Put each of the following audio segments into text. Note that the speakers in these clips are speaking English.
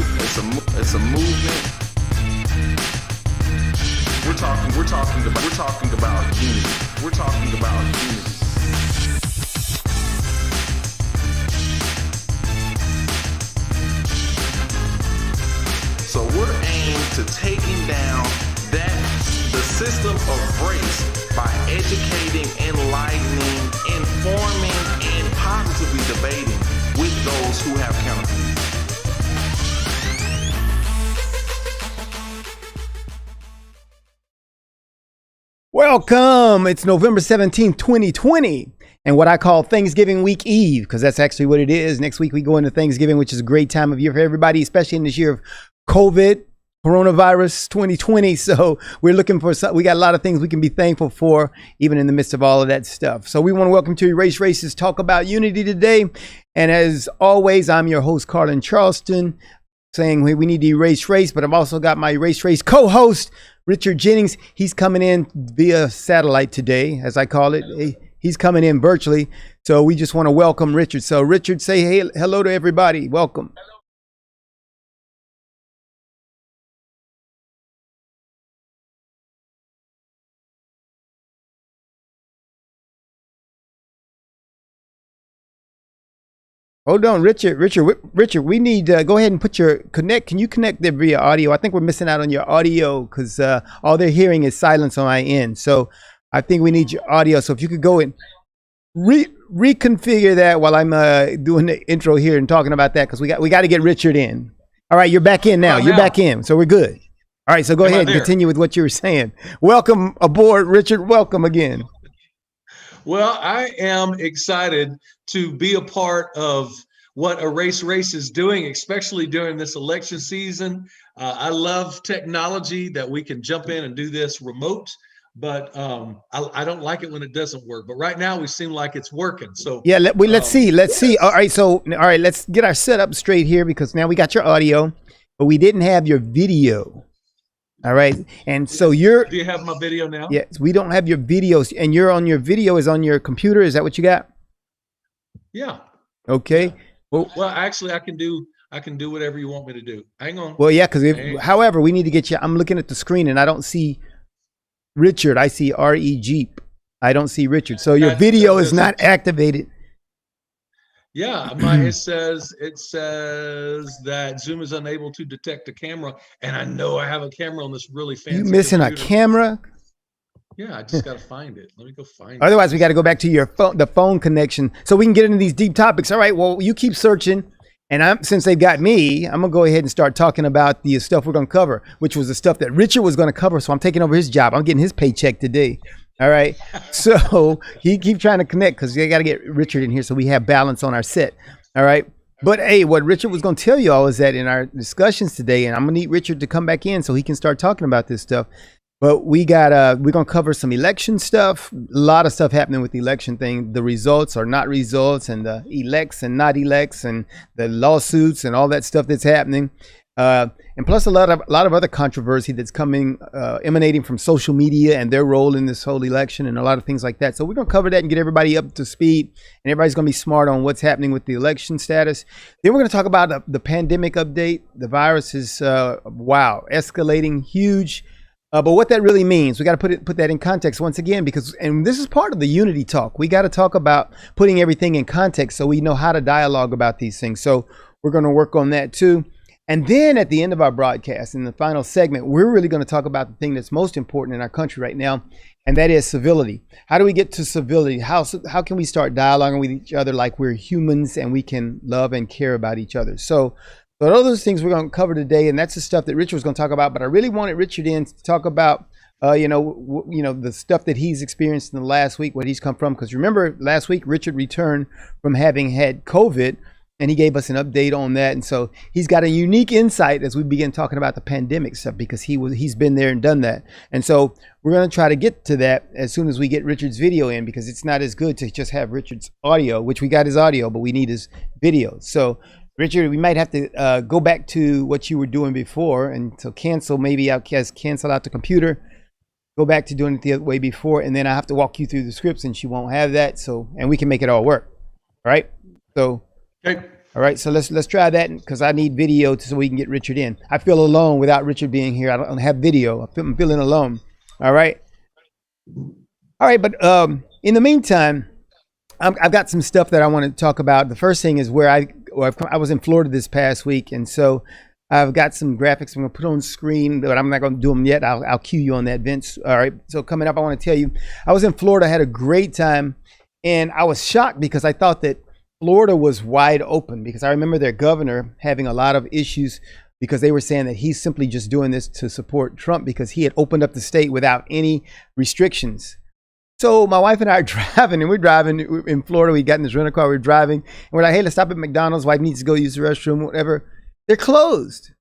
It's a movement. We're talking about unity. We're talking about unity. So we're aimed to taking down the system of race by educating, enlightening, informing, and positively debating with those who have counterviews. Welcome. It's November 17th, 2020, and what I call Thanksgiving Week Eve, because that's actually what it is. Next week we go into Thanksgiving, which is a great time of year for everybody, especially in this year of COVID, coronavirus 2020. So we're looking for we got a lot of things we can be thankful for, even in the midst of all of that stuff. So we want to welcome to Erase Races, talk about unity today. And as always, I'm your host, Carlen Charleston, saying we need to erase race, but I've also got my Erase Race co-host, Richard Jennings. He's coming in via satellite today, as I call it. He's coming in virtually. So we just want to welcome Richard. So Richard, say hey, hello to everybody. Welcome. Hello. Hold on, Richard, we need to go ahead and put connect. Can you connect there via audio? I think we're missing out on your audio because all they're hearing is silence on my end. So I think we need your audio. So if you could go and reconfigure that while I'm doing the intro here and talking about that, because we got to get Richard in. All right, you're back in now. You're back in. So we're good. All right, so go ahead and continue with what you were saying. Welcome aboard, Richard. Welcome again. Well, I am excited to be a part of what Erase Race is doing, especially during this election season. I love technology that we can jump in and do this remote, but I don't like it when it doesn't work. But right now we seem like it's working. So yeah, let's see. All right, let's get our setup straight here, because now we got your audio, but we didn't have your video. All right. And so do you have my video now? Yes, we don't have your videos, and your video is on your computer. Is that what you got? Yeah. Okay. Well, actually I can do whatever you want me to do. Hang on. Well, yeah, however, we need to get you. I'm looking at the screen and I don't see Richard. I see R.E. Jeep. I don't see Richard. So your video is not activated. Yeah, it says that Zoom is unable to detect a camera, and I know I have a camera on this really fancy. You missing computer. A camera? Yeah, I just got to find it. Let me go find it. Otherwise, we got to go back to the phone connection so we can get into these deep topics. All right, well, you keep searching, and since they've got me, I'm gonna go ahead and start talking about the stuff we're gonna cover, which was the stuff that Richard was gonna cover. So I'm taking over his job. I'm getting his paycheck today. All right. So he keep trying to connect because they got to get Richard in here so we have balance on our set. All right. But hey, what Richard was going to tell you all is that in our discussions today, and I'm going to need Richard to come back in so he can start talking about this stuff. But we're going to cover some election stuff, a lot of stuff happening with the election thing, the results or not results, and the elects and not elects, and the lawsuits and all that stuff that's happening. And plus a lot of other controversy that's coming, emanating from social media and their role in this whole election, and a lot of things like that. So we're going to cover that and get everybody up to speed, and everybody's going to be smart on what's happening with the election status. Then we're going to talk about the pandemic update. The virus is, escalating huge. But what that really means, we got to put that in context once again, and this is part of the unity talk. We got to talk about putting everything in context so we know how to dialogue about these things. So we're going to work on that too. And then at the end of our broadcast, in the final segment, we're really going to talk about the thing that's most important in our country right now, and that is civility. How do we get to civility? How can we start dialoguing with each other like we're humans and we can love and care about each other? So all those things we're going to cover today, and that's the stuff that Richard was going to talk about. But I really wanted Richard in to talk about, the stuff that he's experienced in the last week, what he's come from. Because remember, last week Richard returned from having had COVID. And he gave us an update on that. And so he's got a unique insight as we begin talking about the pandemic stuff, because he's been there and done that. And so we're going to try to get to that as soon as we get Richard's video in, because it's not as good to just have Richard's audio, which we got his audio, but we need his video. So Richard, we might have to go back to what you were doing before. And so cancel out the computer, go back to doing it the other way before. And then I have to walk you through the scripts and she won't have that. And we can make it all work. All right. So. Okay. All right, so let's try that because I need video so we can get Richard in. I feel alone without Richard being here. I don't have video. I'm feeling alone. All right. All right, but in the meantime, I've got some stuff that I want to talk about. The first thing is where I was in Florida this past week, and so I've got some graphics I'm going to put on screen, but I'm not going to do them yet. I'll cue you on that, Vince. All right, so coming up, I want to tell you, I was in Florida, had a great time, and I was shocked because I thought that Florida was wide open because I remember their governor having a lot of issues because they were saying that he's simply just doing this to support Trump because he had opened up the state without any restrictions. So my wife and I are driving, and we're driving in Florida. We got in this rental car. We're driving, and we're like, "Hey, let's stop at McDonald's. Wife needs to go use the restroom, whatever." They're closed.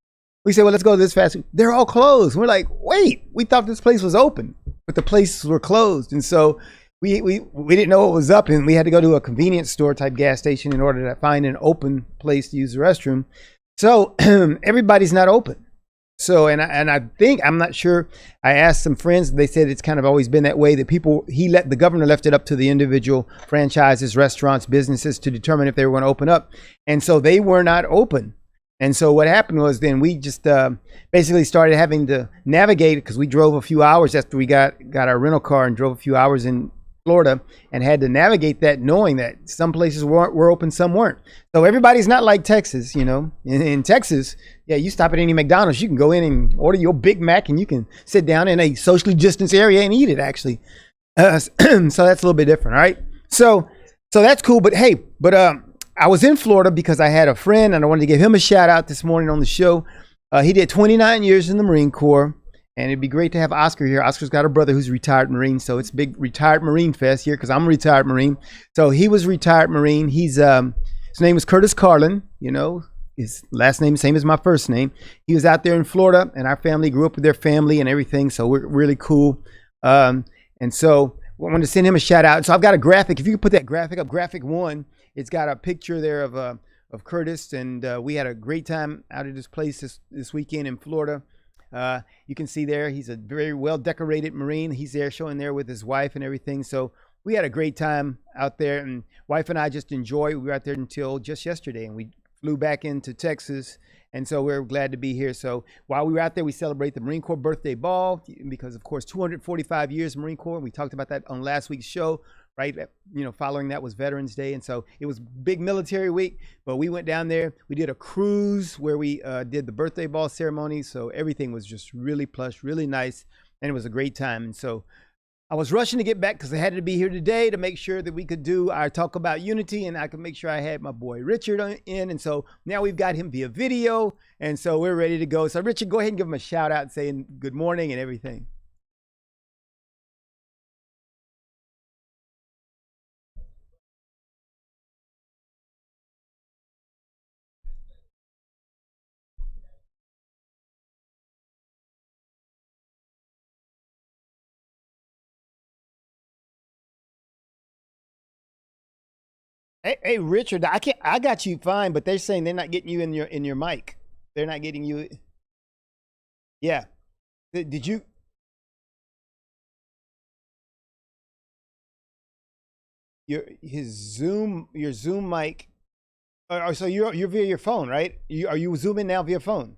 We say, "Well, let's go to this fast food." They're all closed. We're like, "Wait, we thought this place was open, but the places were closed." And so we didn't know what was up, and we had to go to a convenience store type gas station in order to find an open place to use the restroom. So everybody's not open. So, and I think, I'm not sure, I asked some friends, they said it's kind of always been that way, that the governor left it up to the individual franchises, restaurants, businesses to determine if they were going to open up. And so they were not open. And so what happened was then we just basically started having to navigate, because we drove a few hours after we got our rental car and drove a few hours in Florida and had to navigate that, knowing that some places were open, some weren't. So everybody's not like Texas, you know. In Texas, yeah, you stop at any McDonald's, you can go in and order your Big Mac and you can sit down in a socially distanced area and eat it, actually. So that's a little bit different, all right? So that's cool. But hey, I was in Florida because I had a friend and I wanted to give him a shout out this morning on the show. He did 29 years in the Marine Corps. And it'd be great to have Oscar here. Oscar's got a brother who's a retired Marine, so it's big retired Marine fest here because I'm a retired Marine. So he was a retired Marine. His name was Curtis Carlen. You know, his last name same as my first name. He was out there in Florida, and our family grew up with their family and everything. So we're really cool. And so I wanted to send him a shout out. So I've got a graphic. If you could put that graphic up, graphic 1. It's got a picture there of Curtis, and we had a great time out at this place this weekend in Florida. You can see there, he's a very well decorated Marine. He's there showing there with his wife and everything. So we had a great time out there, and wife and I just enjoyed. We were out there until just yesterday, and we flew back into Texas. And so we're glad to be here. So while we were out there, we celebrate the Marine Corps birthday ball because, of course, 245 years Marine Corps. We talked about that on last week's show, right? You know, following that was Veterans Day. And so it was big military week, but we went down there. We did a cruise where we did the birthday ball ceremony. So everything was just really plush, really nice. And it was a great time. And so I was rushing to get back because I had to be here today to make sure that we could do our talk about unity, and I could make sure I had my boy Richard in. And so now we've got him via video, and so we're ready to go. So Richard, go ahead and give him a shout out saying good morning and everything. Hey, Richard, I got you fine, but they're saying they're not getting you in your mic. They're not getting you. Yeah. Did you? Your Zoom mic. So you're via your phone, right? Are you zooming now via phone?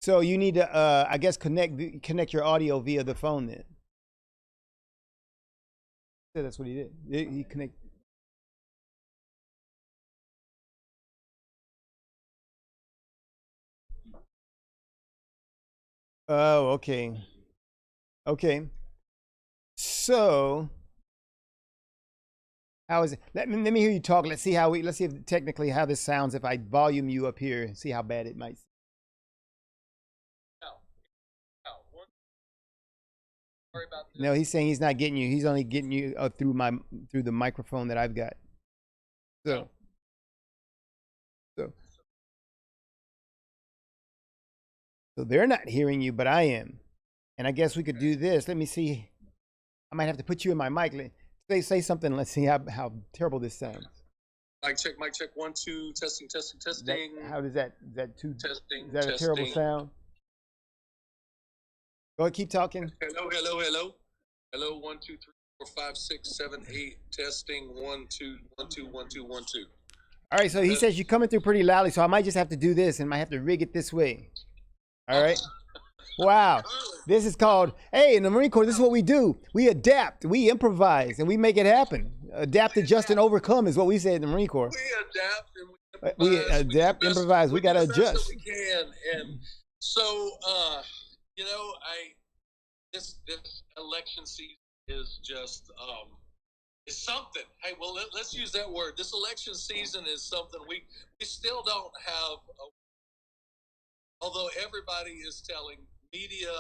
So you need to, I guess, connect your audio via the phone then. Yeah, that's what he did. He connect. Oh, okay. Okay. So, how is it? Let me hear you talk. Let's see if technically how this sounds if I volume you up here and see how bad it might. No, he's saying he's not getting you. He's only getting you through the microphone that I've got. So they're not hearing you, but I am. And I guess we could do this. Let me see. I might have to put you in my mic. Say something. Let's see how terrible this sounds. Mic check, 1, 2, testing. How does that? Is that too? Testing. Is that a terrible sound? Go ahead, keep talking. Hello. Hello, 1, 2, 3. 4, 5, 6, 7, 8. Testing 1, 2, 1, 2, 1, 2, 1, 2. All right, so he says you're coming through pretty loudly, so I might just have to do this and might have to rig it this way. All right. Wow. This is called, hey, in the Marine Corps, this is what we do. We adapt, we improvise, and we make it happen. Adapt, adjust, and overcome is what we say in the Marine Corps. We adapt and we improvise. We adapt, improvise. We got to adjust. We can. And so, this election season is just, is something. Hey, well, let's use that word. This election season is something we still don't have, although everybody is telling media,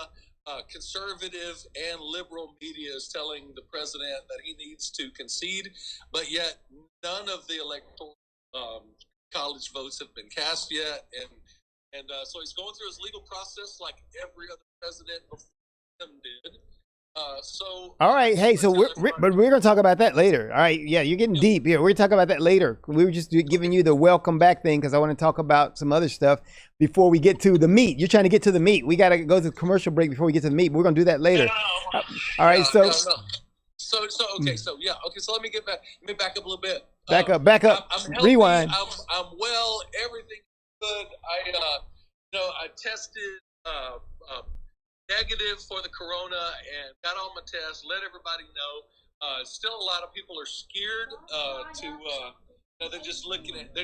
conservative and liberal media is telling the president that he needs to concede, but yet none of the electoral college votes have been cast yet, and so he's going through his legal process like every other president before him did. All right, hey, so we're gonna talk about that later. All right, yeah, you're getting deep here. We're gonna talk about that later. We were just giving you the welcome back thing because I want to talk about some other stuff before we get to the meat. You're trying to get to the meat. We gotta go to the commercial break before we get to the meat. But we're gonna do that later. All right, so let me get back. Let me back up a little bit. Back up. I'm healthy, Rewind. I'm well. Everything's good. I tested negative for the corona and got all my tests. Let everybody know. Still, a lot of people are scared they're just looking at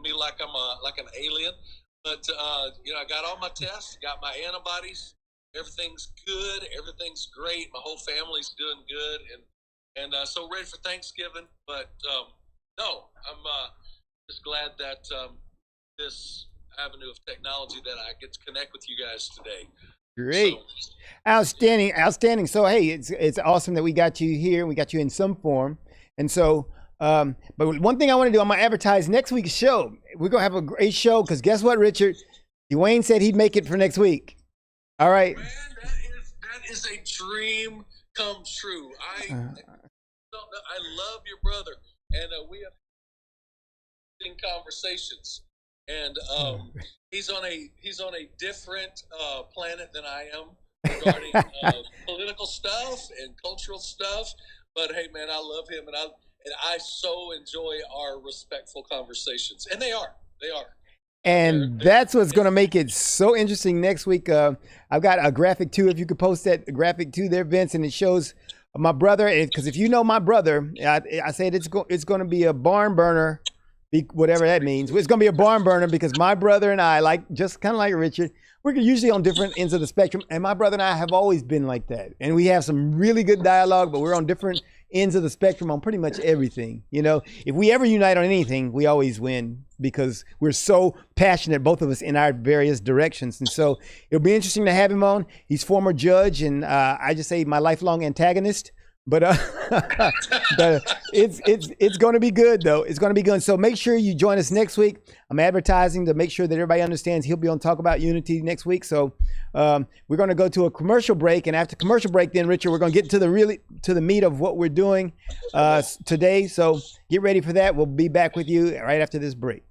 me like I'm like an alien. But I got all my tests, got my antibodies. Everything's good. Everything's great. My whole family's doing good, and so ready for Thanksgiving. But no, I'm just glad that this avenue of technology that I get to connect with you guys today. Great. Outstanding. So, hey, it's awesome that we got you here. We got you in some form. And so, but one thing I want to do, I'm going to advertise next week's show. We're going to have a great show because guess what, Richard? Dwayne said he'd make it for next week. All right. Man, that is a dream come true. I love your brother. And we have conversations. And he's on a different planet than I am regarding political stuff and cultural stuff. But hey, man, I love him, and I so enjoy our respectful conversations, and they are. And that's what's going to make it so interesting next week. I've got a graphic too. If you could post that graphic too there, Vince, and it shows my brother. Because if you know my brother, I said it's going to be a barn burner. Whatever that means. It's going to be a barn burner because my brother and I, just kind of like Richard, we're usually on different ends of the spectrum. And my brother and I have always been like that. And we have some really good dialogue, but we're on different ends of the spectrum on pretty much everything. If we ever unite on anything, we always win because we're so passionate, both of us, in our various directions. And so it'll be interesting to have him on. He's former judge and I just say my lifelong antagonist. But it's going to be good, though. It's going to be good. So make sure you join us next week. I'm advertising to make sure that everybody understands he'll be on Talk About Unity next week. So we're going to go to a commercial break. And after commercial break, then, Richard, we're going to get to the meat of what we're doing today. So get ready for that. We'll be back with you right after this break.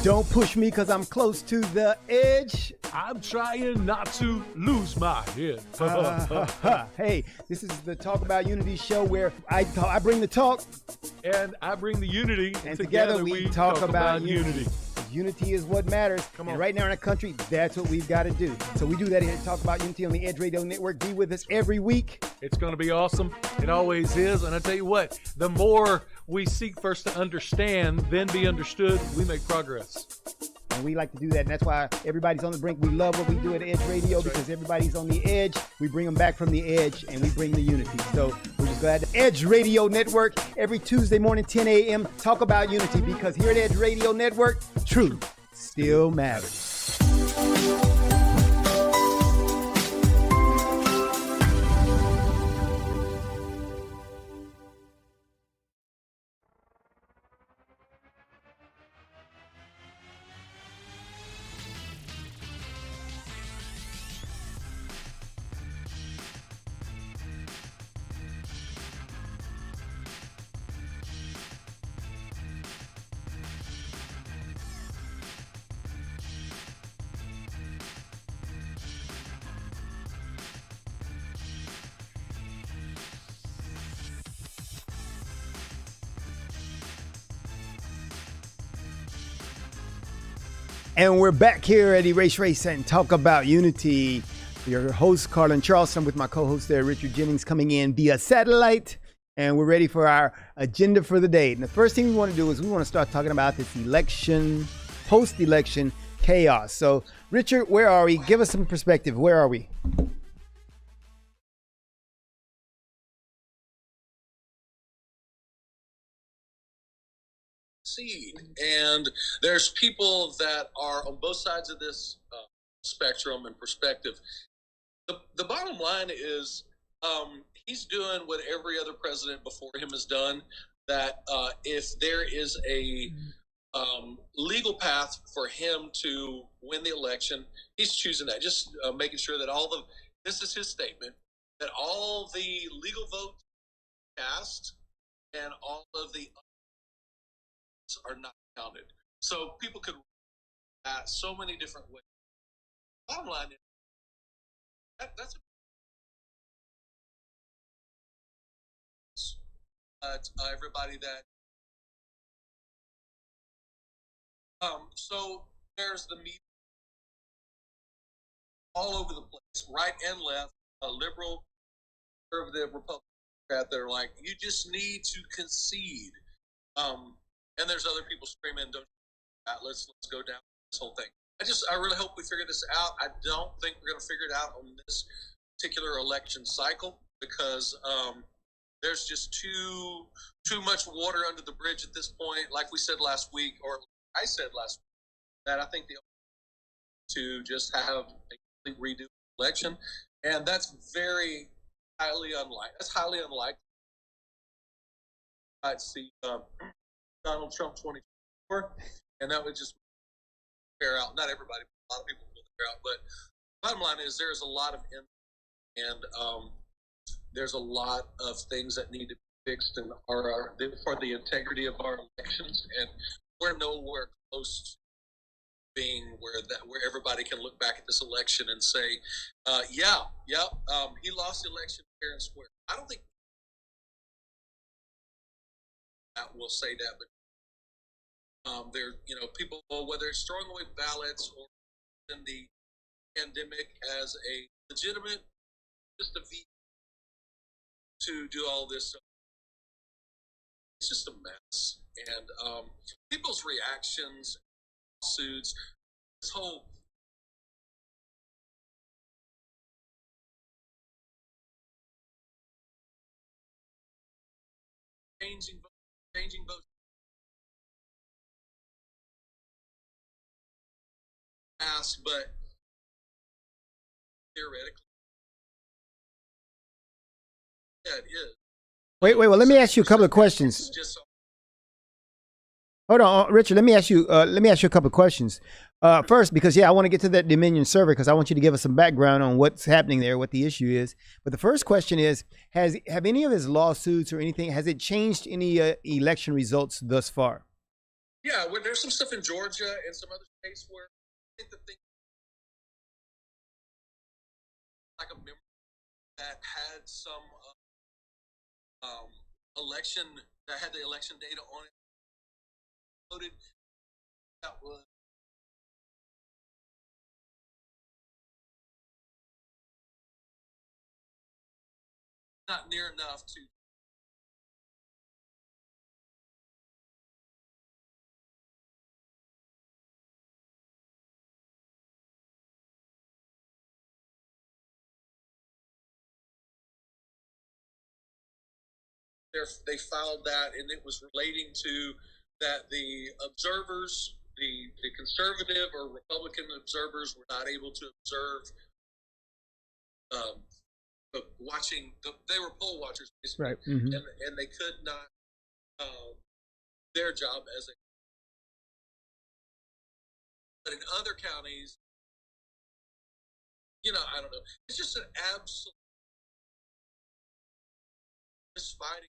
Don't push me because I'm close to the edge. I'm trying not to lose my head. Hey, this is the Talk About Unity show where I bring the talk. And I bring the unity. And together we talk about unity. Unity is what matters. Come on. And right now in our country, that's what we've got to do. So we do that here at Talk About Unity on the Edge Radio Network. Be with us every week. It's going to be awesome. It always is. And I tell you what, the more we seek first to understand, then be understood, we make progress. And we like to do that. And that's why everybody's on the brink. We love what we do at Edge Radio because everybody's on the edge. We bring them back from the edge and we bring the unity. So we're just glad. Edge Radio Network every Tuesday morning, 10 a.m. Talk about unity because here at Edge Radio Network, truth still matters. And we're back here at Erase Race and Talk About Unity. Your host, Carlen Charleston, with my co-host there, Richard Jennings, coming in via satellite. And we're ready for our agenda for the day. And the first thing we want to do is we want to start talking about this election, post-election chaos. So, Richard, where are we? Give us some perspective. Where are we? And there's people that are on both sides of this spectrum and perspective. The bottom line is he's doing what every other president before him has done, that if there is a legal path for him to win the election, he's choosing that, just making sure that this is his statement, that all the legal votes cast and all of the are not counted. So people could at so many different ways. Bottom line is that's everybody that so there's the media all over the place, right and left, liberal, conservative, Republican, that are like, you just need to concede. And there's other people screaming, "Don't let's go down this whole thing." I really hope we figure this out. I don't think we're going to figure it out on this particular election cycle because there's just too much water under the bridge at this point. Like we said last week, or I said last week, that I think to just have a complete redo election, and that's very highly unlikely. That's highly unlikely. I'd see Donald Trump 2024, and that would just bear out. Not everybody, but a lot of people will bear out. But bottom line is, there's a lot of there's a lot of things that need to be fixed and for the integrity of our elections, and we're nowhere close to being where everybody can look back at this election and say, he lost the election fair and square. I don't think that will say that, but there, people, whether it's throwing away ballots or in the pandemic as a legitimate, just a V to do all this, it's just a mess. And people's reactions, lawsuits, this whole changing votes fast, but theoretically, yeah, it is. Wait. Well, let me ask you a couple of questions. Hold on, Richard. Let me ask you a couple of questions. First, because I want to get to that Dominion server because I want you to give us some background on what's happening there, what the issue is. But the first question is, have any of his lawsuits or anything, has it changed any election results thus far? Yeah, there's some stuff in Georgia and some other states where I think the thing, like a member that had some election, that had the election data on it, voted, that was not near enough to they filed that, and it was relating to that the observers, the conservative or Republican observers, were not able to observe. They were poll watchers, basically, Right. Mm-hmm. and they could not their job as a. But in other counties, I don't know. It's just an absolute misfighting.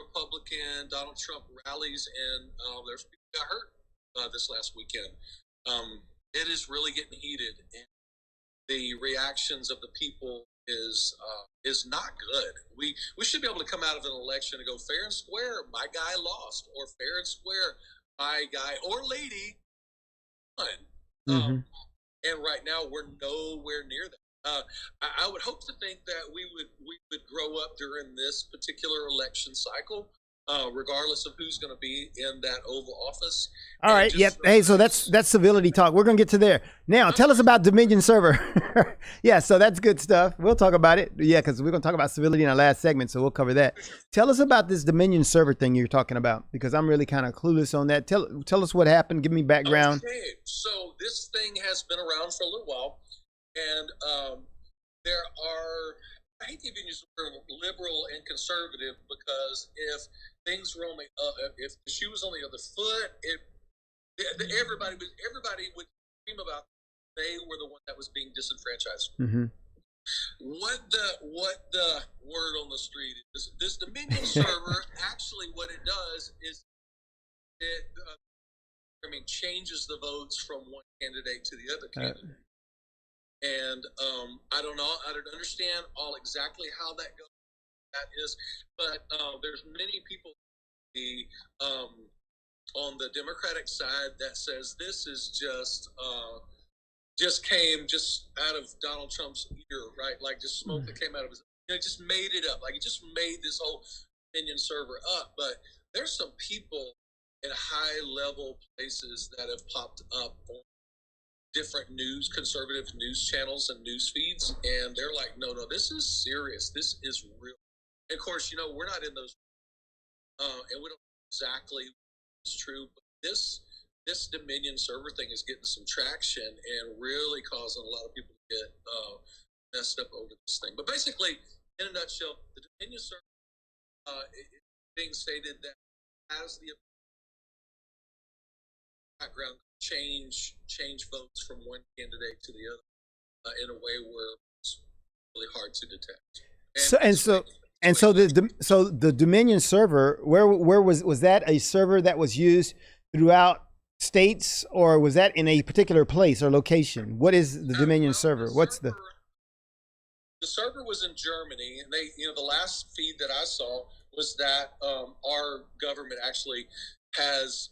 Republican Donald Trump rallies, and there's people got hurt this last weekend. It is really getting heated, and the reactions of the people is not good. We should be able to come out of an election and go fair and square. My guy lost, or fair and square. My guy or lady won. Mm-hmm. And right now we're nowhere near that. I would hope to think that we would grow up during this particular election cycle, regardless of who's going to be in that Oval Office. All right. Yep. Hey, so that's civility talk. We're going to get to there. Now, tell us about Dominion Server. Yeah, so that's good stuff. We'll talk about it. Yeah, because we're going to talk about civility in our last segment, so we'll cover that. Tell us about this Dominion Server thing you're talking about, because I'm really kind of clueless on that. Tell us what happened. Give me background. Okay. So this thing has been around for a little while, and there are, I hate to even use the word liberal and conservative, because if things were only if the shoe was on the other foot, everybody would scream about they were the one that was being disenfranchised. Mm-hmm. What the word on the street is, this Dominion Server actually what it does is it changes the votes from one candidate to the other candidate. And I don't know. I don't understand exactly how that goes. That is, but there's many people on the Democratic side that says this is just came out of Donald Trump's ear, right? Like just smoke that came out of his. Just made it up. Like he just made this whole Dominion Server up. But there's some people in high-level places that have popped up on different conservative news channels and news feeds, and they're like, no, this is serious. This is real. And of course, we're not in those, and we don't know exactly what's true, but this Dominion Server thing is getting some traction and really causing a lot of people to get messed up over this thing. But basically, in a nutshell, the Dominion Server is being stated that has the background change votes from one candidate to the other in a way where it's really hard to detect. So the Dominion Server, where was that a server that was used throughout states, or was that in a particular place or location? What is the Dominion Server? The server was in Germany, and they, the last feed that I saw was that our government actually has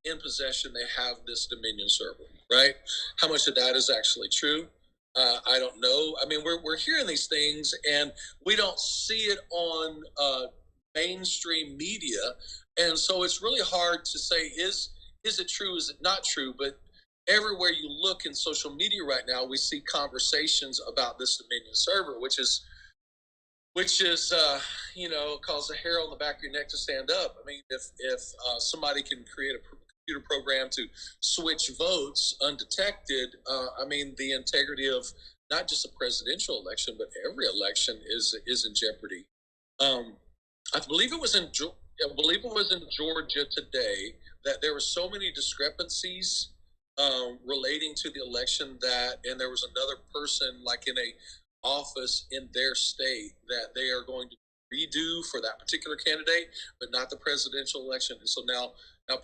in possession. They have this Dominion Server, right? How much of that is actually true? I don't know. I mean, we're hearing these things, and we don't see it on mainstream media, and so it's really hard to say is it true? Is it not true? But everywhere you look in social media right now, we see conversations about this Dominion Server, which is cause the hair on the back of your neck to stand up. I mean, if somebody can create a computer program to switch votes undetected, the integrity of not just a presidential election, but every election is in jeopardy. I believe it was in Georgia today that there were so many discrepancies relating to the election and there was another person like in a office in their state that they are going to redo for that particular candidate, but not the presidential election. And so now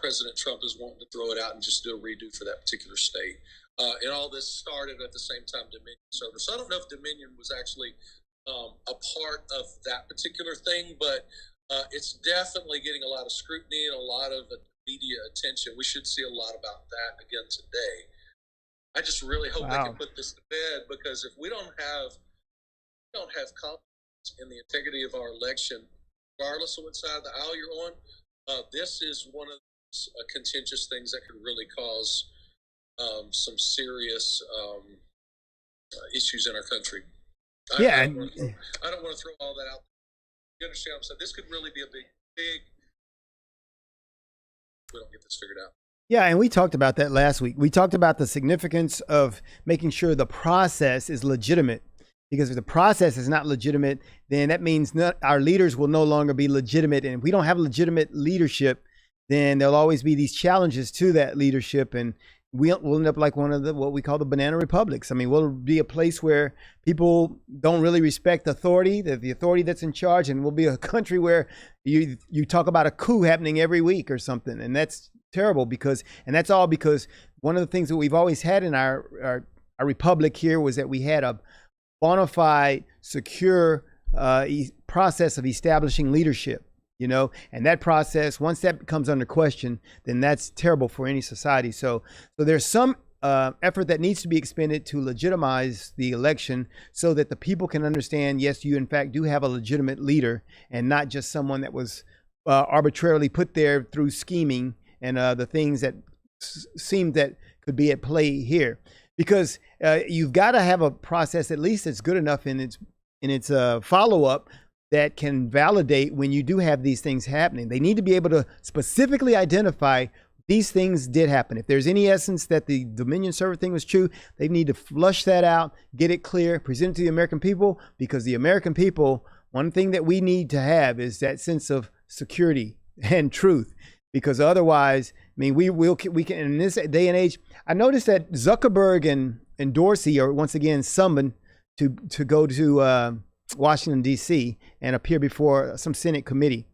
President Trump is wanting to throw it out and just do a redo for that particular state. And all this started at the same time Dominion Server. So I don't know if Dominion was actually a part of that particular thing, but it's definitely getting a lot of scrutiny and a lot of media attention. We should see a lot about that again today. I just really hope they can put this to bed, because if we don't have confidence in the integrity of our election, regardless of what side of the aisle you're on, this is one of those contentious things that could really cause some serious issues in our country. Yeah, I don't want to throw all that out. You understand what I'm saying? This could really be a big. We don't get this figured out. yeah, and we talked about that last week. We talked about the significance of making sure the process is legitimate. Because if the process is not legitimate, then that means our leaders will no longer be legitimate. And if we don't have legitimate leadership, then there'll always be these challenges to that leadership. And we'll end up like one of what we call the banana republics. I mean, we'll be a place where people don't really respect authority, the authority that's in charge. And we'll be a country where you talk about a coup happening every week or something. And that's terrible and that's all because one of the things that we've always had in our republic here was that we had a bona fide, secure process of establishing leadership, and that process, once that comes under question, then that's terrible for any society. So there's some effort that needs to be expended to legitimize the election so that the people can understand, yes, you in fact do have a legitimate leader and not just someone that was arbitrarily put there through scheming and the things that seem that could be at play here. Because you've got to have a process at least that's good enough in its follow-up that can validate when you do have these things happening. They need to be able to specifically identify these things did happen. If there's any essence that the Dominion server thing was true, they need to flush that out, get it clear, present it to the American people, because the American people, one thing that we need to have is that sense of security and truth. Because otherwise, I mean, we can in this day and age. I noticed that Zuckerberg and Dorsey are once again summoned to go to Washington D.C. and appear before some Senate committee.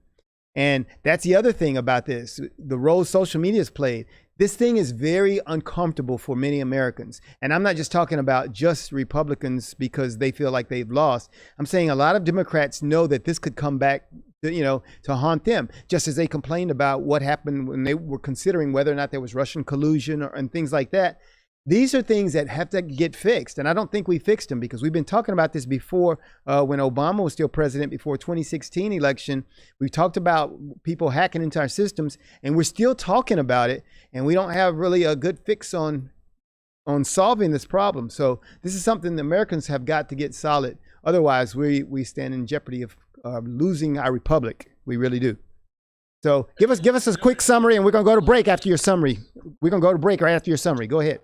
And that's the other thing about this: the role social media has played. This thing is very uncomfortable for many Americans, and I'm not just talking about just Republicans because they feel like they've lost. I'm saying a lot of Democrats know that this could come back to haunt them, just as they complained about what happened when they were considering whether or not there was Russian collusion and things like that. These are things that have to get fixed, and I don't think we fixed them because we've been talking about this before when Obama was still president, before 2016 election. We talked about people hacking into our systems, and we're still talking about it, and we don't have really a good fix on solving this problem. So this is something the Americans have got to get solid. Otherwise, we stand in jeopardy of losing our republic. We really do. So give us a quick summary, and we're going to go to break after your summary. We're going to go to break right after your summary. Go ahead.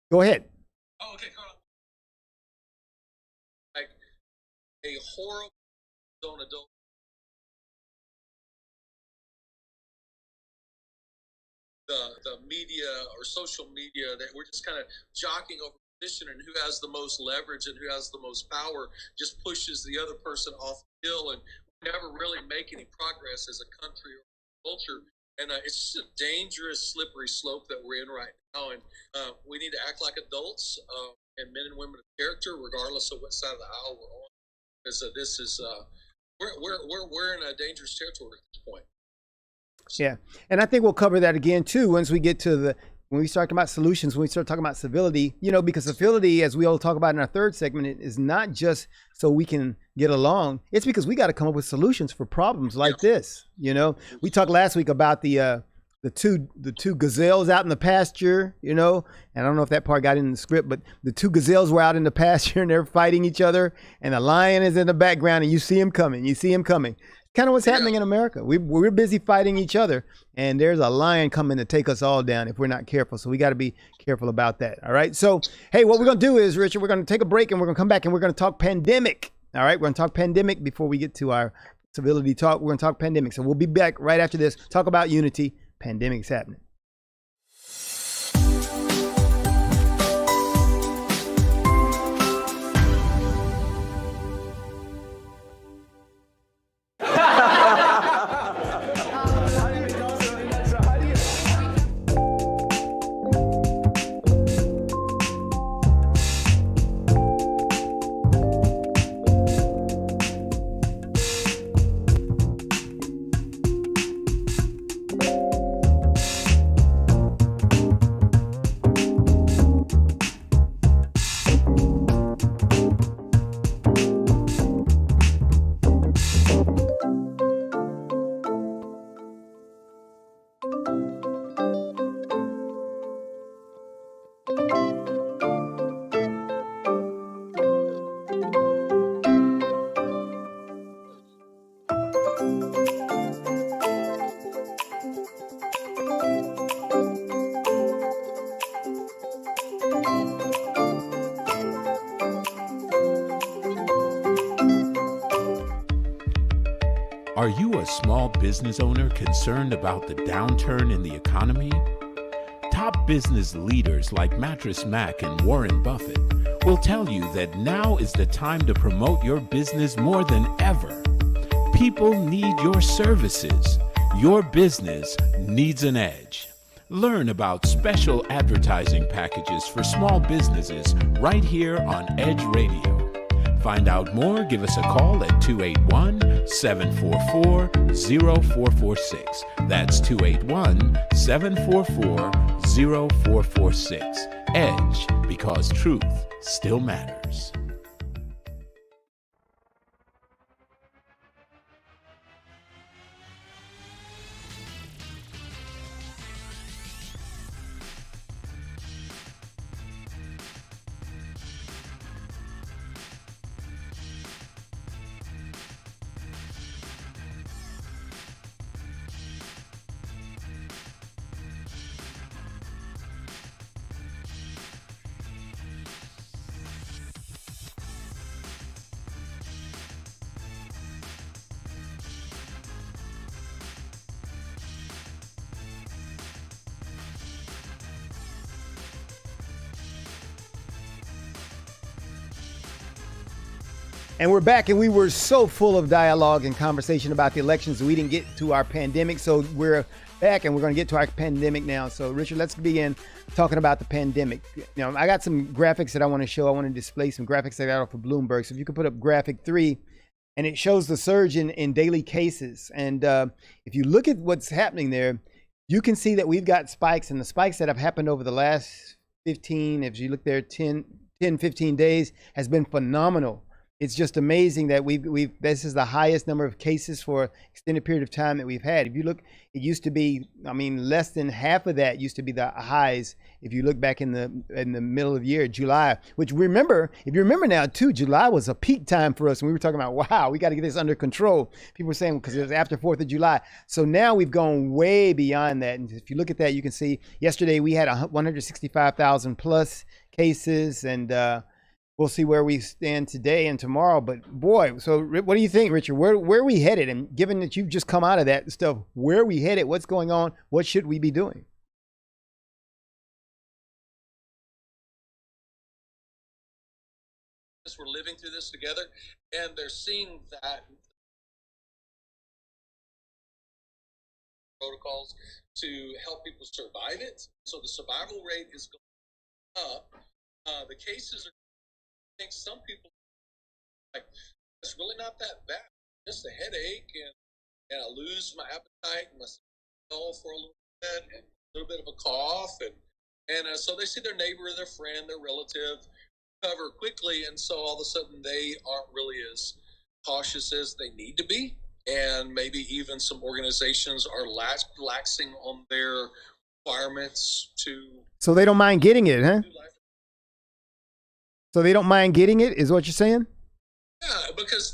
Go ahead. Oh, okay, go on. Like a horrible zone adult. The media or social media that we're just kind of jockeying over position and who has the most leverage and who has the most power just pushes the other person off the hill, and we never really make any progress as a country or culture. And it's just a dangerous, slippery slope that we're in right now. And we need to act like adults and men and women of character, regardless of what side of the aisle we're on. Because this is we're in a dangerous territory at this point. Yeah, and I think we'll cover that again too once we get to when we start talking about solutions, when we start talking about civility, because civility, as we all talk about in our third segment, is not just so we can get along. It's because we got to come up with solutions for problems like this. We talked last week about the two gazelles out in the pasture, and I don't know if that part got in the script, but the two gazelles were out in the pasture and they're fighting each other, and the lion is in the background, and you see him coming. Kind of what's happening in America. We're busy fighting each other, and there's a lion coming to take us all down if we're not careful. So we got to be careful about that. All right. So, hey, what we're going to do is, Richard, we're going to take a break and we're going to come back and we're going to talk pandemic. All right. We're going to talk pandemic before we get to our civility talk. We're going to talk pandemic. So we'll be back right after this. Talk about unity. Pandemic's happening. Are you a small business owner concerned about the downturn in the economy? Top business leaders like Mattress Mac and Warren Buffett will tell you that now is the time to promote your business more than ever. People need your services. Your business needs an edge. Learn about special advertising packages for small businesses right here on Edge Radio. Find out more, give us a call at 281-744-0446. That's 281-744-0446. Edge, because truth still matters. And we're back, and we were so full of dialogue and conversation about the elections, we didn't get to our pandemic. So we're back, and we're going to get to our pandemic now. So, Richard, let's begin talking about the pandemic. Now, I got some graphics that I want to show. I want to display some graphics that I got off of Bloomberg. So if you could put up graphic 3, and it shows the surge in daily cases. And if you look at what's happening there, you can see that we've got spikes, and the spikes that have happened over the last 15, if you look there, 10, 15 days has been phenomenal. It's just amazing that this is the highest number of cases for an extended period of time that we've had. If you look, it used to be, less than half of that used to be the highs. If you look back in the middle of the year, July, which if you remember now too, July was a peak time for us. And we were talking about, wow, we got to get this under control. People were saying, because it was after 4th of July. So now we've gone way beyond that. And if you look at that, you can see yesterday we had 165,000 plus cases, and we'll see where we stand today and tomorrow. But boy, so what do you think, Richard? Where are we headed? And given that you've just come out of that stuff, where are we headed? What's going on? What should we be doing? We're living through this together, and they're seeing that protocols to help people survive it. So the survival rate is going up. The cases are, I think some people like, it's really not that bad. Just a headache, and I lose my appetite and my smell for a little bit, and a little bit of a cough, and so they see their neighbor, their friend, their relative recover quickly, and so all of a sudden they aren't really as cautious as they need to be, and maybe even some organizations are laxing on their requirements to. So they don't mind getting it, huh? So they don't mind getting it, is what you're saying? Yeah, because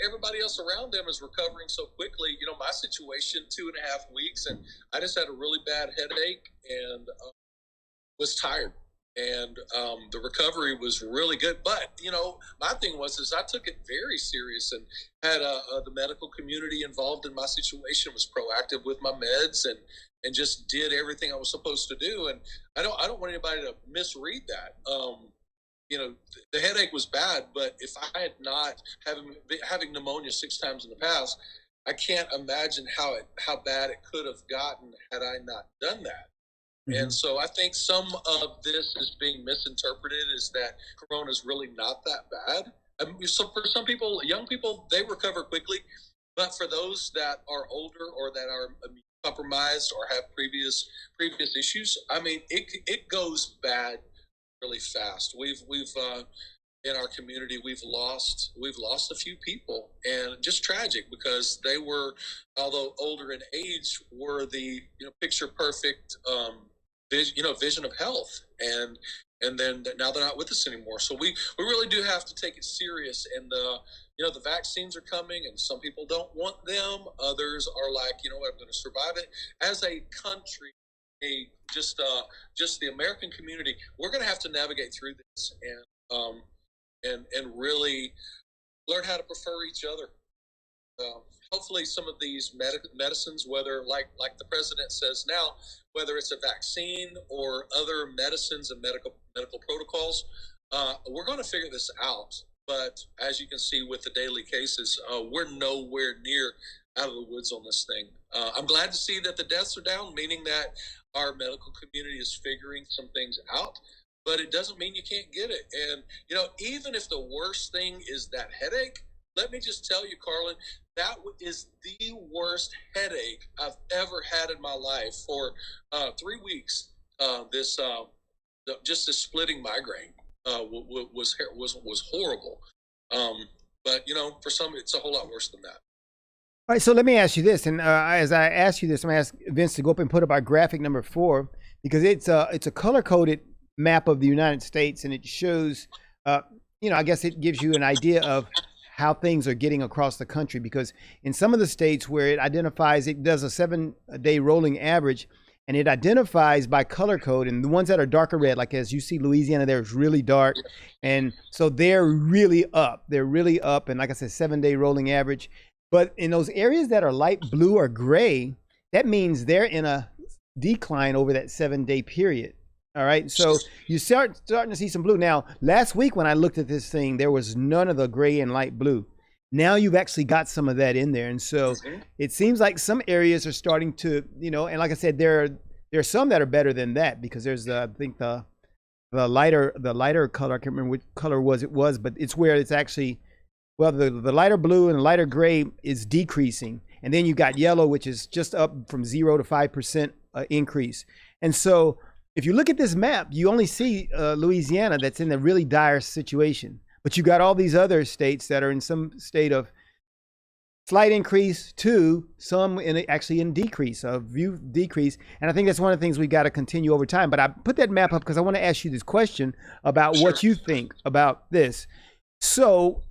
everybody else around them is recovering so quickly. You know, my situation, 2.5 weeks, and I just had a really bad headache and was tired. And the recovery was really good. But, you know, my thing is I took it very serious and had the medical community involved in my situation, was proactive with my meds, and just did everything I was supposed to do. And I don't want anybody to misread that. You know, the headache was bad, but if I had not having pneumonia 6 times in the past, I can't imagine how bad it could have gotten had I not done that. Mm-hmm. And so I think some of this is being misinterpreted as that corona is really not that bad. So for some people, young people, they recover quickly, but for those that are older or that are compromised or have previous issues, I mean, it goes bad really fast. We've in our community we've lost a few people, and just tragic because they were, although older in age, were the picture perfect vision of health, and then now they're not with us anymore. So we really do have to take it serious, and the vaccines are coming, and some people don't want them. Others are like, I'm going to survive it. As a country, just the American community, we're going to have to navigate through this and really learn how to prefer each other. hopefully some of these medicines, whether like the president says now, whether it's a vaccine or other medicines and medical protocols, we're going to figure this out. But as you can see with the daily cases, we're nowhere near out of the woods on this thing. I'm glad to see that the deaths are down, meaning that our medical community is figuring some things out. But it doesn't mean you can't get it. And, even if the worst thing is that headache, let me just tell you, Carlen, that is the worst headache I've ever had in my life for 3 weeks. This splitting migraine was horrible. But for some, it's a whole lot worse than that. All right, so let me ask you this, and as I ask you this, I'm going to ask Vince to go up and put up our graphic number 4, because it's a color-coded map of the United States, and it shows, I guess it gives you an idea of how things are getting across the country, because in some of the states where it identifies, it does a 7-day rolling average, and it identifies by color code, and the ones that are darker red, like as you see Louisiana there is really dark, and so they're really up, and like I said, 7-day rolling average. But in those areas that are light blue or gray, that means they're in a decline over that 7-day period. All right, so you starting to see some blue. Now, last week when I looked at this thing, there was none of the gray and light blue. Now you've actually got some of that in there. And so it seems like some areas are starting to, and like I said, there are some that are better than that, because there's, I think, the lighter color, I can't remember which color it was, but it's where it's actually, well, the lighter blue and the lighter gray is decreasing. And then you got yellow, which is just up from 0 to 5% increase. And so if you look at this map, you only see Louisiana that's in a really dire situation. But you got all these other states that are in some state of slight increase to some actually in decrease, a view decrease. And I think that's one of the things we got to continue over time. But I put that map up because I want to ask you this question about what you think about this. So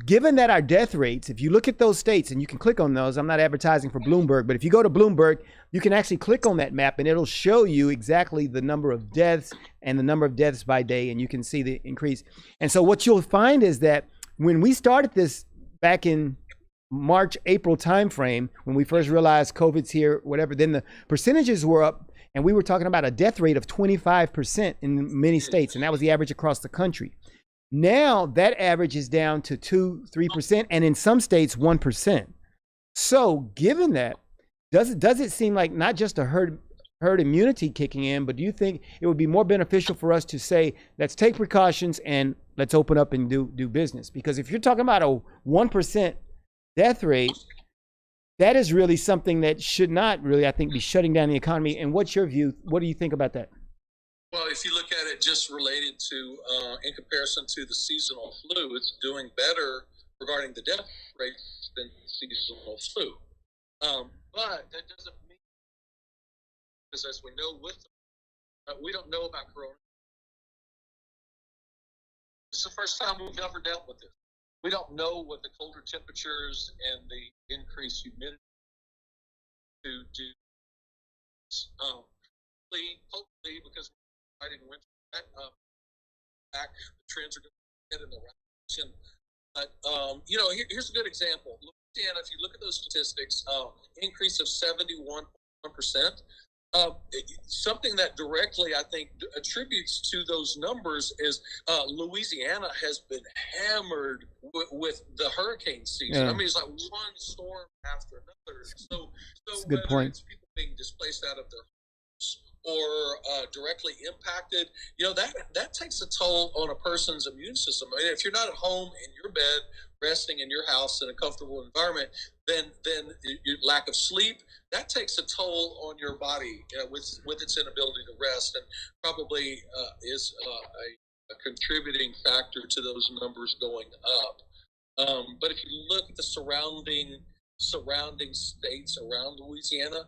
given that our death rates, if you look at those states, and you can click on those, I'm not advertising for Bloomberg, but if you go to Bloomberg, you can actually click on that map and it'll show you exactly the number of deaths and the number of deaths by day, and you can see the increase. And so what you'll find is that when we started this back in March, April timeframe, when we first realized COVID's here, whatever, then the percentages were up, and we were talking about a death rate of 25% in many states, and that was the average across the country. Now that average is down to 2-3%, and in some states 1%. So given that, does it seem like not just a herd immunity kicking in, but do you think it would be more beneficial for us to say, let's take precautions and let's open up and do business? Because if you're talking about a 1% death rate, that is really something that should not really, I think, be shutting down the economy. And what's your view? What do you think about that? Well, if you look at it just related to, in comparison to the seasonal flu, it's doing better regarding the death rates than seasonal flu. But that doesn't mean, because as we know we don't know about corona. It's the first time we've ever dealt with this. We don't know what the colder temperatures and the increased humidity to do. Hopefully, because right in winter, back, the trends are going to head in the right direction. But here's a good example. Louisiana, if you look at those statistics, increase of 71%. Something that directly, I think, attributes to those numbers is Louisiana has been hammered with the hurricane season. Yeah. I mean, it's like one storm after another. So that's a good point. It's people being displaced out of their homes or directly impacted, that takes a toll on a person's immune system. I mean, if you're not at home in your bed, resting in your house in a comfortable environment, then your lack of sleep, that takes a toll on your body with its inability to rest, and probably is a contributing factor to those numbers going up. But if you look at the surrounding states around Louisiana,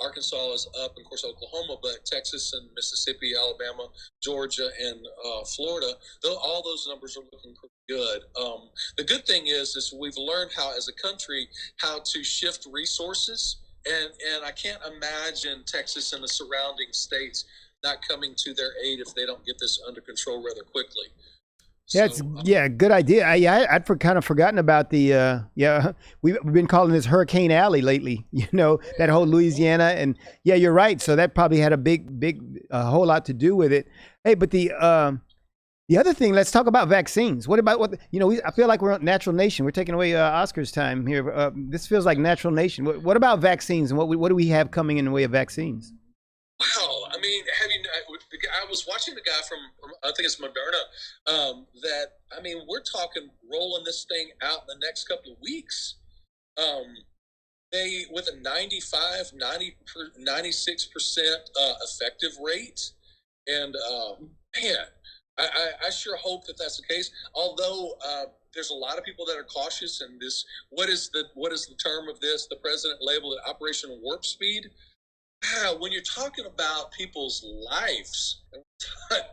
Arkansas is up, and of course Oklahoma, but Texas and Mississippi, Alabama, Georgia, and Florida, all those numbers are looking pretty good. The good thing is we've learned how, as a country, how to shift resources, and I can't imagine Texas and the surrounding states not coming to their aid if they don't get this under control rather quickly. Yeah, it's good idea. I'd kind of forgotten about the we've been calling this Hurricane Alley lately. That whole Louisiana, and yeah, you're right. So that probably had a big whole lot to do with it. Hey, but the other thing, let's talk about vaccines. What about I feel like we're a natural nation. We're taking away Oscar's time here. This feels like natural nation. What about vaccines, and what do we have coming in the way of vaccines? Wow, I mean, I was watching the guy from I think it's Moderna. We're talking rolling this thing out in the next couple of weeks. They with a 96% effective rate, and man, I sure hope that that's the case. Although there's a lot of people that are cautious, and what is the term of this? The president labeled it Operation Warp Speed. When you're talking about people's lives,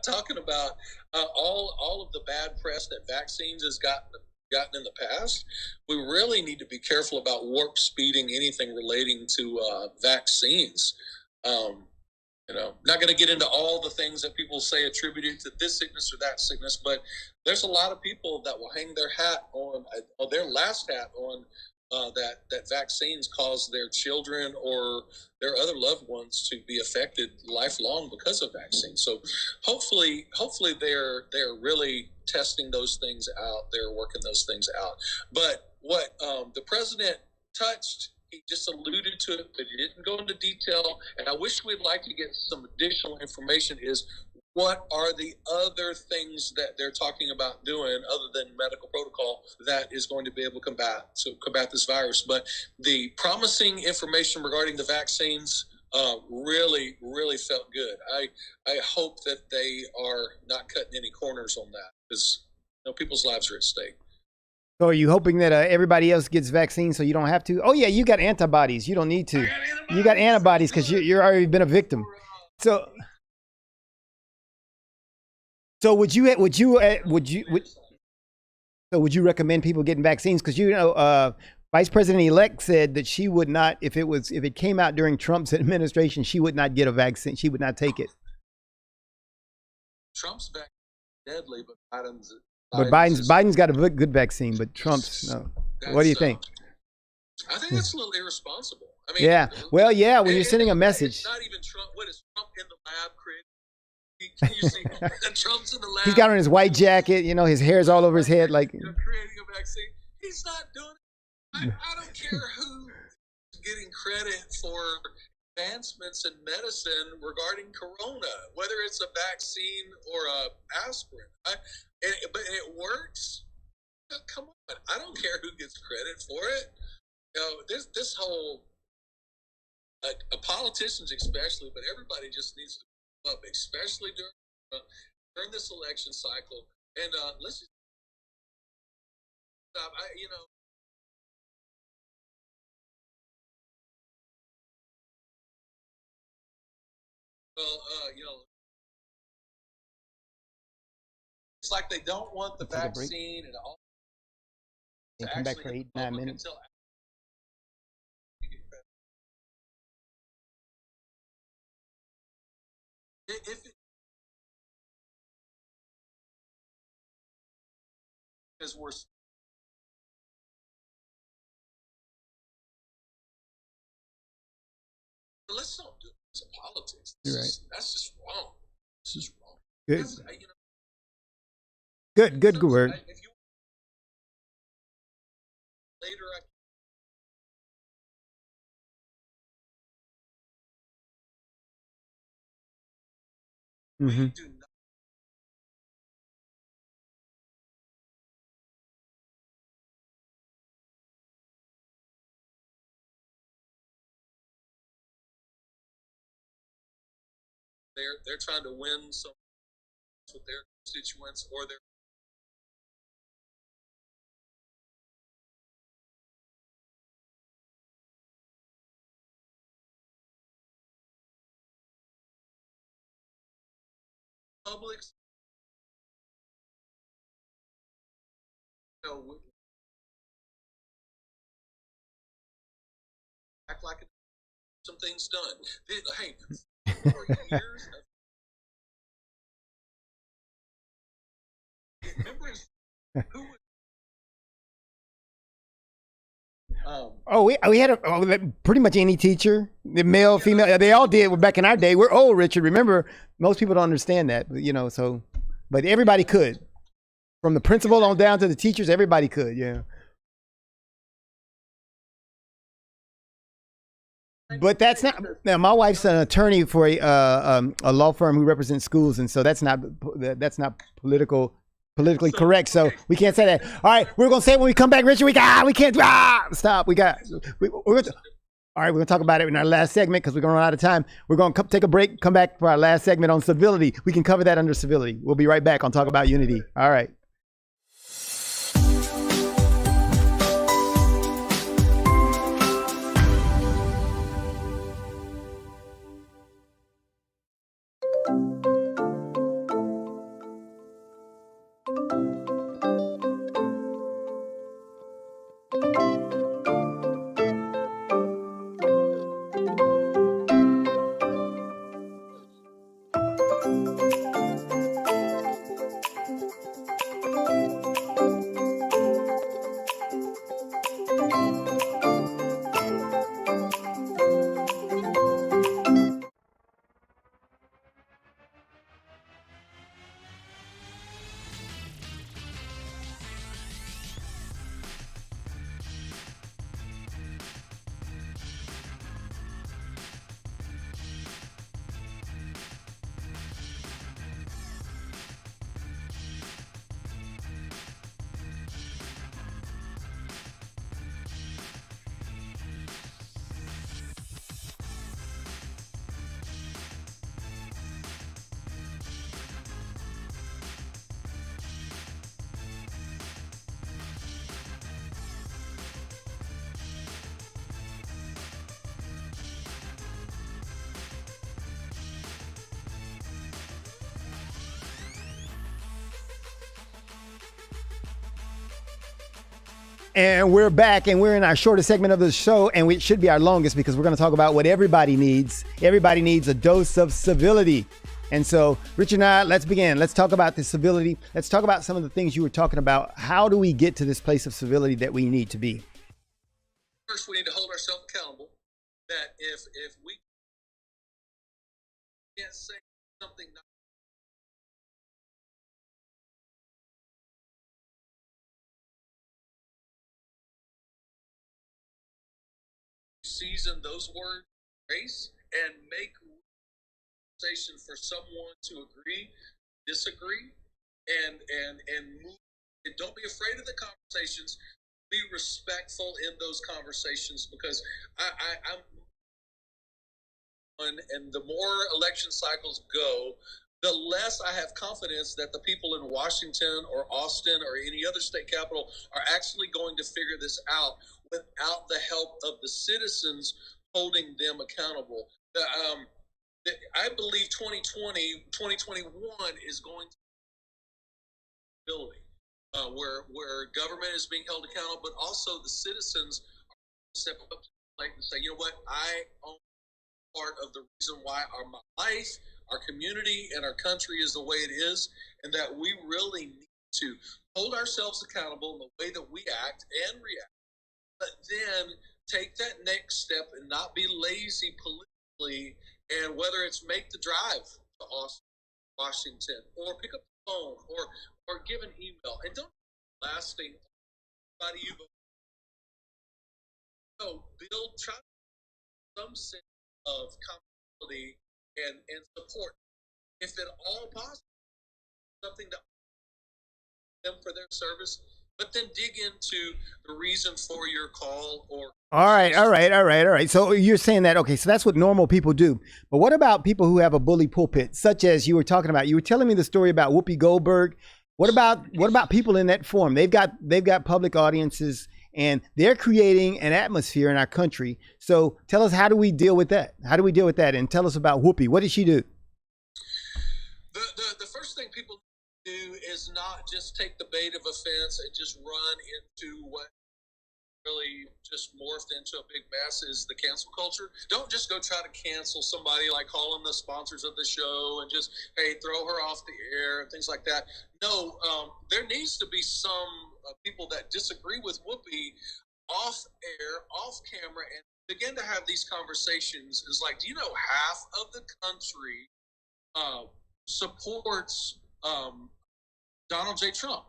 talking about all of the bad press that vaccines has gotten in the past, we really need to be careful about warp speeding anything relating to vaccines. Not going to get into all the things that people say attributed to this sickness or that sickness, but there's a lot of people that will hang their hat on their last hat on that vaccines cause their children or their other loved ones to be affected lifelong because of vaccines. So hopefully they're really testing those things out. They're working those things out. But what the president touched, he just alluded to it, but he didn't go into detail. And I wish we'd like to get some additional information is what are the other things that they're talking about doing other than medical protocol that is going to be able to combat this virus? But the promising information regarding the vaccines really, really felt good. I hope that they are not cutting any corners on that because people's lives are at stake. So are you hoping that everybody else gets vaccines so you don't have to? Oh yeah, you got antibodies. You don't need to. You got antibodies because you're already been a victim. So would you recommend people getting vaccines? Because Vice President-elect said that she would not, if it came out during Trump's administration, she would not get a vaccine. She would not take it. Trump's vaccine is deadly, but Biden's got a good vaccine, but Trump's no. What do you think? I think that's a little irresponsible. I mean, yeah. Well, yeah. When you're sending a message, it's not even Trump. What is Trump in the lab creating? Can you see Trump's in the lab? He's got on his white jacket. His hair's all over his head, like creating a vaccine. He's not doing it. I don't care who's getting credit for advancements in medicine regarding corona, whether it's a vaccine or a aspirin. But it works. Come on, I don't care who gets credit for it. This whole politicians especially, but everybody just needs to be up, especially during this election cycle. And let's just stop. It's like they don't want the vaccine and all. And come back for 8-9 minutes. If it is worse. Let's not do this in politics. That's just wrong. This is wrong. Good. Good word. If you later, we do not. They're trying to win some with their constituents or their. Publics, act like some things done. Hey, 4 years. Remember in Who would, Oh, we had pretty much any teacher, the male, female, they all did back in our day. We're old, Richard. Remember, most people don't understand that, you know. So, but everybody could, from the principal on down to the teachers, everybody could. Yeah. But that's not. Now, my wife's an attorney for a law firm who represents schools, and so that's not politically correct. So we can't say that. All right, we're gonna say it when we come back, Richard. We can't stop. All right, we're gonna talk about it in our last segment because we're gonna run out of time. We're gonna take a break, come back for our last segment on civility. We can cover that under civility. We'll be right back on Talk About Unity. All right. And we're back, and we're in our shortest segment of the show, and it should be our longest because we're going to talk about what everybody needs. Everybody needs a dose of civility. And so, Richard and I, let's begin. Let's talk about the civility. Let's talk about some of the things you were talking about. How do we get to this place of civility that we need to be? first, we need to hold ourselves accountable. That if we can't say something not season those words, grace, and make conversation for someone to agree, disagree, and move. And don't be afraid of the conversations. Be respectful in those conversations, because I'm and the more election cycles go, the less I have confidence that the people in Washington or Austin or any other state capital are actually going to figure this out without the help of the citizens holding them accountable. I believe 2020, 2021 is going to be ability where government is being held accountable, but also the citizens are step up to the plate and say, you know what, I own part of the reason why my life, our community, and our country is the way it is, and that we really need to hold ourselves accountable in the way that we act and react, but then take that next step and not be lazy politically, and whether it's make the drive to Austin, Washington, or pick up the phone, or give an email, and don't lasting everybody you vote. So try some sense of accountability and support, if at all possible, something to them for their service, but then dig into the reason for your call. Or all right. So you're saying that, okay, so that's what normal people do. But what about people who have a bully pulpit, such as you were talking about? You were telling me the story about Whoopi Goldberg. What about people in that forum? They've got public audiences, and they're creating an atmosphere in our country. So tell us, how do we deal with that? How do we deal with that? And tell us about Whoopi. What did she do? The first thing people do is not just take the bait of offense and just run into what really just morphed into a big mess is the cancel culture. Don't just go try to cancel somebody, like calling the sponsors of the show and just, hey, throw her off the air and things like that. No, there needs to be some people that disagree with Whoopi off air, off camera, and begin to have these conversations. Is like, do you know half of the country supports Donald J. Trump?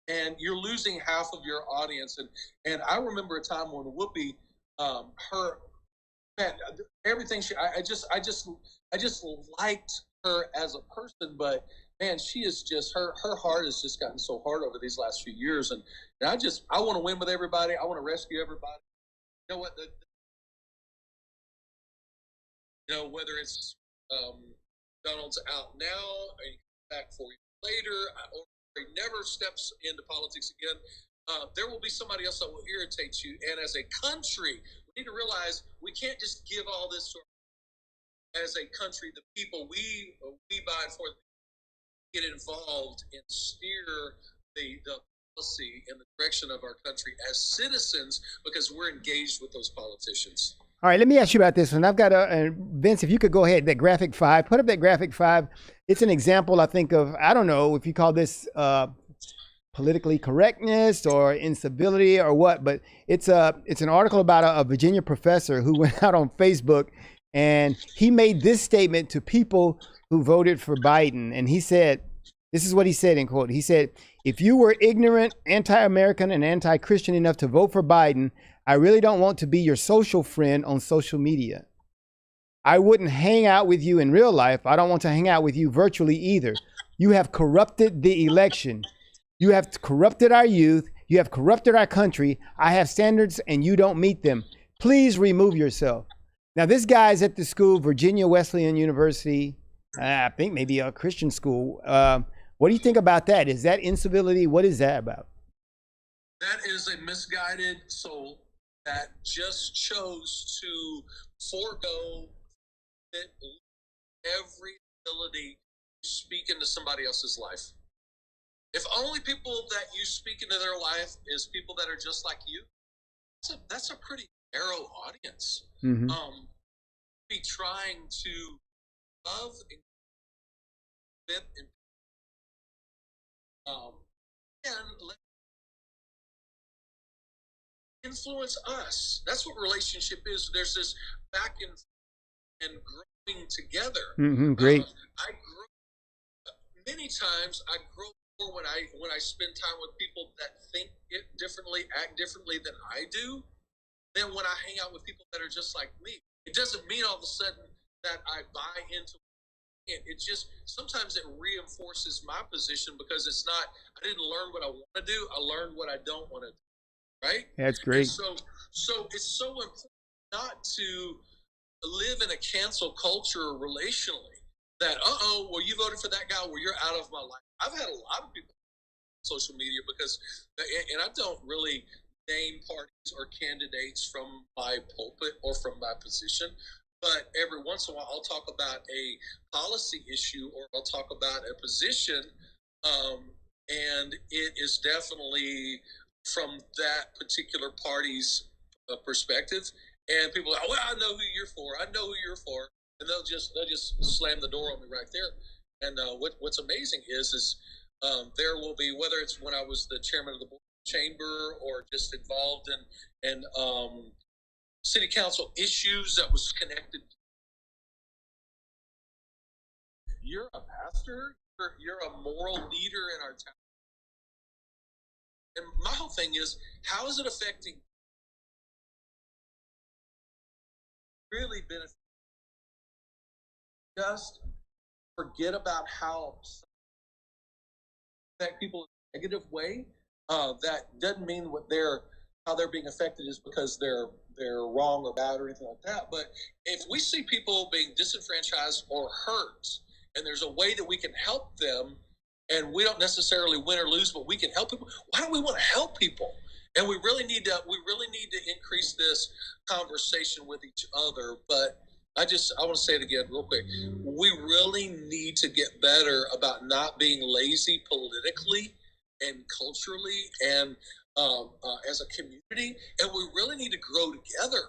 And you're losing half of your audience. And I remember a time when Whoopi, her, man, everything I just liked her as a person, but man, she is just, her heart has just gotten so hard over these last few years. And I want to win with everybody. I want to rescue everybody. You know what? Whether it's Donald's out now, or he comes back 4 years later, or he never steps into politics again, there will be somebody else that will irritate you. And as a country, we need to realize we can't just give all this to as a country, the people we buy and for, get involved and steer the policy in the direction of our country as citizens, because we're engaged with those politicians. All right, let me ask you about this one. I've got Vince, if you could go ahead, that graphic 5, put up that graphic 5. It's an example, I think, of, I don't know if you call this politically correctness or incivility or what, but it's an article about a Virginia professor who went out on Facebook, and he made this statement to people who voted for Biden. And he said, this is what he said, in quote, he said, "If you were ignorant, anti-American, and anti-Christian enough to vote for Biden, I really don't want to be your social friend on social media. I wouldn't hang out with you in real life. I don't want to hang out with you virtually either. You have corrupted the election. You have corrupted our youth. You have corrupted our country. I have standards and you don't meet them. Please remove yourself." Now, this guy's at the school, Virginia Wesleyan University, I think maybe a Christian school. What do you think about that? Is that incivility? What is that about? That is a misguided soul that just chose to forego every ability to speak into somebody else's life. If only people that you speak into their life is people that are just like you, that's a pretty narrow audience. Mm-hmm. Be trying to love and fit and let influence us. That's what relationship is. There's this back and growing together. Mm-hmm. Great. I grow many times. I grow more when I spend time with people that think it differently, act differently than I do, than when I hang out with people that are just like me. It doesn't mean all of a sudden that I buy into it. It just, sometimes it reinforces my position, because it's not, I didn't learn what I want to do. I learned what I don't want to do. Right? That's great. And so it's so important not to live in a cancel culture relationally that, well, you voted for that guy, well, you're out of my life. I've had a lot of people on social media because, and I don't really name parties or candidates from my pulpit or from my position, but every once in a while I'll talk about a policy issue or I'll talk about a position, and it is definitely from that particular party's perspective. And people are like, well, I know who you're for. I know who you're for. And they'll just slam the door on me right there. And what's amazing is there will be, whether it's when I was the chairman of the board chamber or just involved in city council issues that was connected. You're a pastor. You're a moral leader in our town. And my whole thing is, how is it affecting really benefit? Just forget about how affect people in a negative way. That doesn't mean how they're being affected is because they're wrong or bad or anything like that. But if we see people being disenfranchised or hurt, and there's a way that we can help them, and we don't necessarily win or lose, but we can help people. Why do we want to help people? And we really need to increase this conversation with each other. But I want to say it again real quick. We really need to get better about not being lazy politically and culturally and as a community, and we really need to grow together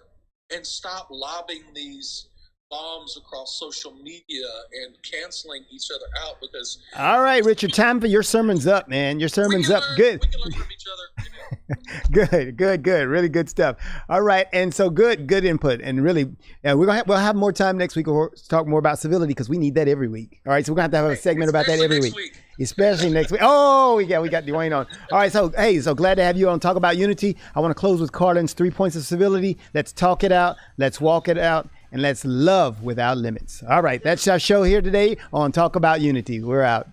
and stop lobbing these bombs across social media and canceling each other out. Because all right, Richard, time for your sermon's up, man. Your sermon's up. Good. We can learn from each other. Good. Really good stuff. All right, and so good input, and really, we'll have more time next week. We'll talk more about civility because we need that every week. All right, so we're gonna have a segment about that every week. Especially next week. Oh, we got Dwayne on. All right, so hey, so glad to have you on Talk About Unity. I want to close with Carlen's 3 points of civility. Let's talk it out. Let's walk it out. And let's love without limits. All right, that's our show here today on Talk About Unity. We're out.